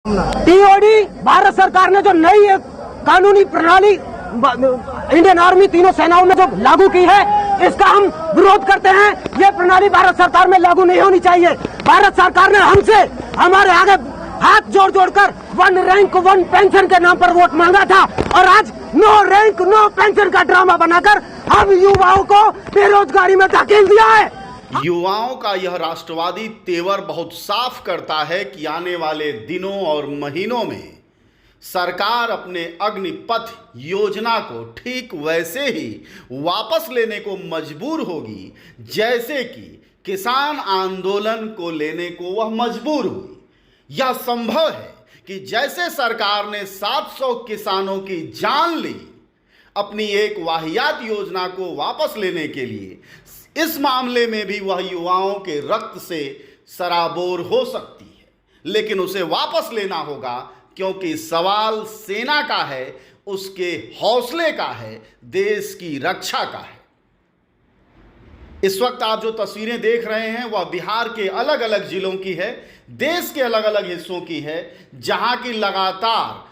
TOD Bharat सरकार ने जो नई कानूनी प्रणाली इंडियन आर्मी तीनों सेनाओं में जो लागू की है, इसका हम विरोध करते हैं। ये प्रणाली भारत सरकार में लागू नहीं होनी चाहिए। भारत सरकार ने हमसे हमारे आगे हाथ जोड़ जोड़कर 1 रैंक 1 पेंशन के नाम पर वोट मांगा था, और आज 9 रैंक 9 पेंशन का ड्रामा बनाकर हम युवाओं को बेरोजगारी में धकेल दिया है। युवाओं का यह राष्ट्रवादी तेवर बहुत साफ करता है कि आने वाले दिनों और महीनों में सरकार अपने अग्निपथ योजना को ठीक वैसे ही वापस लेने को मजबूर होगी जैसे कि किसान आंदोलन को लेने को वह मजबूर हुई। यह संभव है कि जैसे सरकार ने 700 किसानों की जान ली अपनी एक वाहियात योजना को वापस लेने के लिए, इस मामले में भी वह युवाओं के रक्त से सराबोर हो सकती है, लेकिन उसे वापस लेना होगा, क्योंकि सवाल सेना का है, उसके हौसले का है, देश की रक्षा का है। इस वक्त आप जो तस्वीरें देख रहे हैं वह बिहार के अलग अलग जिलों की है, देश के अलग अलग हिस्सों की है, जहां की लगातार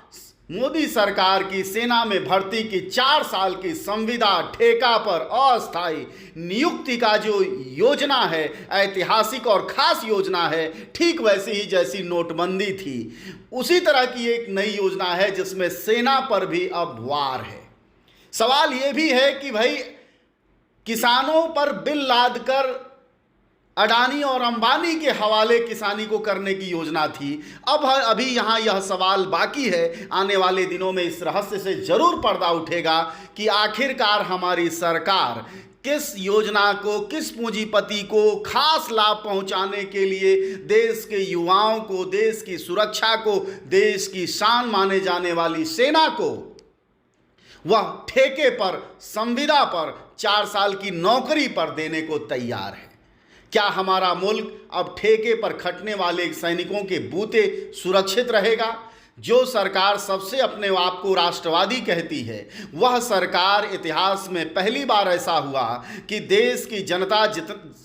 मोदी सरकार की सेना में भर्ती की 4 साल की संविदा ठेका पर अस्थायी नियुक्ति का जो योजना है, ऐतिहासिक और खास योजना है, ठीक वैसी ही जैसी नोटबंदी थी उसी तरह की एक नई योजना है जिसमें सेना पर भी अब वार है। सवाल यह भी है कि भाई किसानों पर बिल लाद कर अडानी और अंबानी के हवाले किसानी को करने की योजना थी। अब अभी यहाँ यह सवाल बाकी है, आने वाले दिनों में इस रहस्य से जरूर पर्दा उठेगा कि आखिरकार हमारी सरकार किस योजना को, किस पूंजीपति को खास लाभ पहुंचाने के लिए देश के युवाओं को, देश की सुरक्षा को, देश की शान माने जाने वाली सेना को वह ठेके पर, संविदा पर, 4 साल की नौकरी पर देने को तैयार है। क्या हमारा मुल्क अब ठेके पर खटने वाले सैनिकों के बूते सुरक्षित रहेगा? जो सरकार सबसे अपने आप को राष्ट्रवादी कहती है, वह सरकार इतिहास में पहली बार ऐसा हुआ कि देश की जनता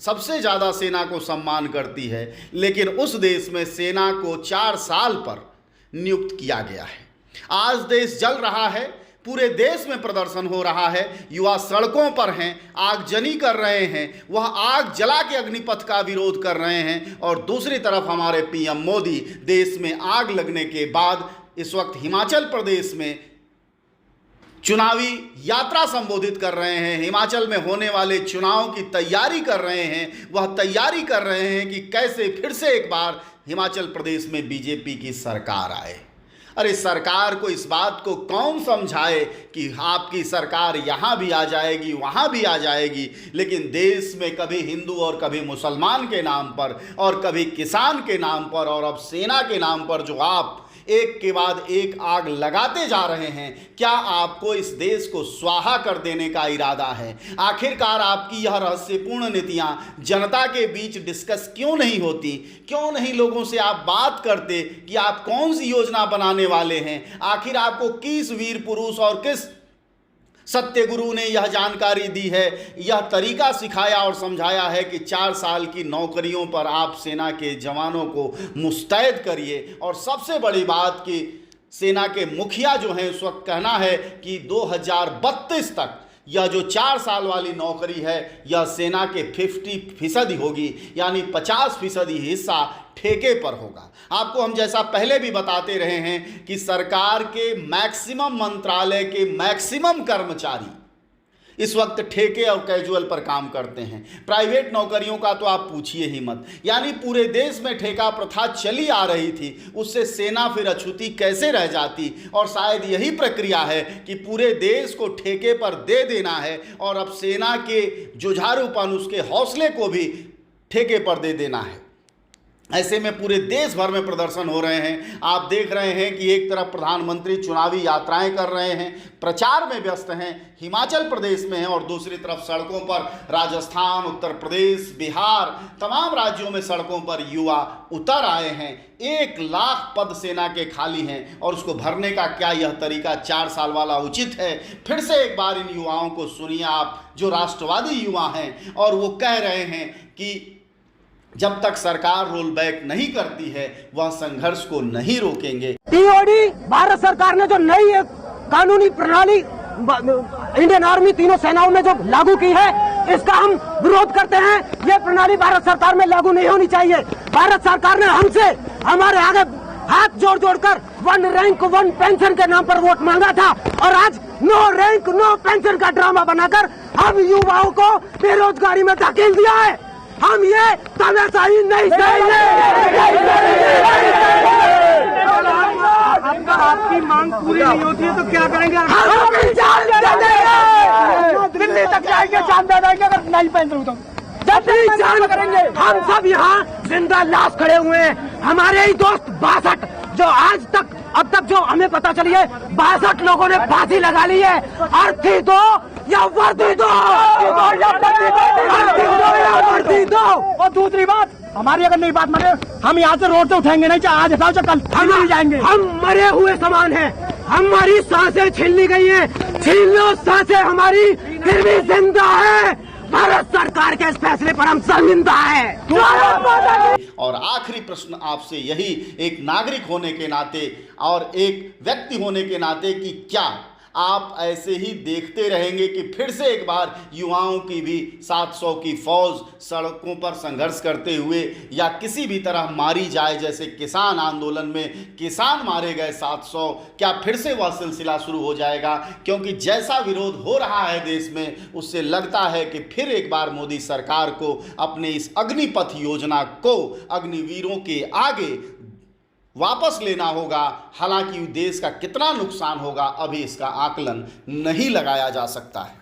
सबसे ज़्यादा सेना को सम्मान करती है, लेकिन उस देश में सेना को 4 साल पर नियुक्त किया गया है। आज देश जल रहा है, पूरे देश में प्रदर्शन हो रहा है, युवा सड़कों पर हैं, आगजनी कर रहे हैं, वह आग जला के अग्निपथ का विरोध कर रहे हैं, और दूसरी तरफ हमारे पीएम मोदी देश में आग लगने के बाद इस वक्त हिमाचल प्रदेश में चुनावी यात्रा संबोधित कर रहे हैं, हिमाचल में होने वाले चुनाव की तैयारी कर रहे हैं। वह तैयारी कर रहे हैं कि कैसे फिर से एक बार हिमाचल प्रदेश में बीजेपी की सरकार आए। अरे सरकार को इस बात को कौन समझाए कि आपकी सरकार यहाँ भी आ जाएगी, वहाँ भी आ जाएगी, लेकिन देश में कभी हिंदू और कभी मुसलमान के नाम पर, और कभी किसान के नाम पर, और अब सेना के नाम पर जो आप एक के बाद एक आग लगाते जा रहे हैं, क्या आपको इस देश को स्वाहा कर देने का इरादा है? आखिरकार आपकी यह रहस्यपूर्ण नीतियां जनता के बीच डिस्कस क्यों नहीं होती? क्यों नहीं लोगों से आप बात करते कि आप कौन सी योजना बनाने वाले हैं? आखिर आपको किस वीर पुरुष और किस सत्य गुरु ने यह जानकारी दी है, यह तरीका सिखाया और समझाया है कि 4 साल की नौकरियों पर आप सेना के जवानों को मुस्तैद करिए? और सबसे बड़ी बात कि सेना के मुखिया जो हैं उस वक्त कहना है कि 2032 तक यह जो 4 साल वाली नौकरी है यह सेना के 50% होगी, यानी 50% हिस्सा ठेके पर होगा। आपको हम जैसा पहले भी बताते रहे हैं कि सरकार के मैक्सिमम मंत्रालय के मैक्सिमम कर्मचारी इस वक्त ठेके और कैजुअल पर काम करते हैं। प्राइवेट नौकरियों का तो आप पूछिए ही मत। यानी पूरे देश में ठेका प्रथा चली आ रही थी, उससे सेना फिर अछूती कैसे रह जाती? और शायद यही प्रक्रिया है कि पूरे देश को ठेके पर दे देना है, और अब सेना के जुझारूपन, उसके हौसले को भी ठेके पर दे देना है। ऐसे में पूरे देश भर में प्रदर्शन हो रहे हैं। आप देख रहे हैं कि एक तरफ प्रधानमंत्री चुनावी यात्राएं कर रहे हैं, प्रचार में व्यस्त हैं, हिमाचल प्रदेश में हैं, और दूसरी तरफ सड़कों पर राजस्थान, उत्तर प्रदेश, बिहार, तमाम राज्यों में सड़कों पर युवा उतर आए हैं। 1 लाख पद सेना के खाली हैं, और उसको भरने का क्या यह तरीका 4 साल वाला उचित है? फिर से एक बार इन युवाओं को सुनिए, आप जो राष्ट्रवादी युवा हैं, और वो कह रहे हैं कि जब तक सरकार रोल बैक नहीं करती है वह संघर्ष को नहीं रोकेंगे। टीओडी भारत सरकार ने जो नई कानूनी प्रणाली इंडियन आर्मी तीनों सेनाओं में जो लागू की है, इसका हम विरोध करते हैं। ये प्रणाली भारत सरकार में लागू नहीं होनी चाहिए। भारत सरकार ने हमसे हमारे आगे हाथ जोड़ जोड़कर 1 रैंक 1 पेंशन के नाम पर वोट मांगा था, और आज 9 रैंक 9 पेंशन का ड्रामा बनाकर हम युवाओं को बेरोजगारी में धकेल दिया है। हम ये तानाशाही नहीं सहेंगे। आपकी मांग पूरी नहीं होती है तो क्या करेंगे? हम जान दे देंगे, दिल्ली तक जाएंगे, जान दे देंगे अगर नहीं पहन रहे तो। जब भी जान करेंगे। हम सब यहाँ जिंदा लाश खड़े हुए हैं। हमारे ही दोस्त 62 जो आज तक अब तक जो हमें पता चली है 62 लोगों ने फांसी लगा ली है। अर्थी दो या वर्दी दो, वर्दी दो। और दूसरी बात, हमारी अगर नहीं बात माने हम यहाँ से रोड से उठेंगे नहीं, चाहे आज हटाओ चाहे कल, हम नहीं जाएंगे। हम मरे हुए समान हैं। हमारी सांसें छीन ली गई हैं। छीन लो सांसें हमारी, फिर भी जिंदा है। भारत सरकार के इस फैसले पर हम शर्मिंदा है। और आखिरी प्रश्न आपसे यही, एक नागरिक होने के नाते और एक व्यक्ति होने के नाते, कि क्या आप ऐसे ही देखते रहेंगे कि फिर से एक बार युवाओं की भी 700 की फौज सड़कों पर संघर्ष करते हुए या किसी भी तरह मारी जाए? जैसे किसान आंदोलन में किसान मारे गए 700, क्या फिर से वह सिलसिला शुरू हो जाएगा? क्योंकि जैसा विरोध हो रहा है देश में, उससे लगता है कि फिर एक बार मोदी सरकार को अपने इस अग्निपथ योजना को अग्निवीरों के आगे वापस लेना होगा। हालांकि देश का कितना नुकसान होगा अभी इसका आकलन नहीं लगाया जा सकता है।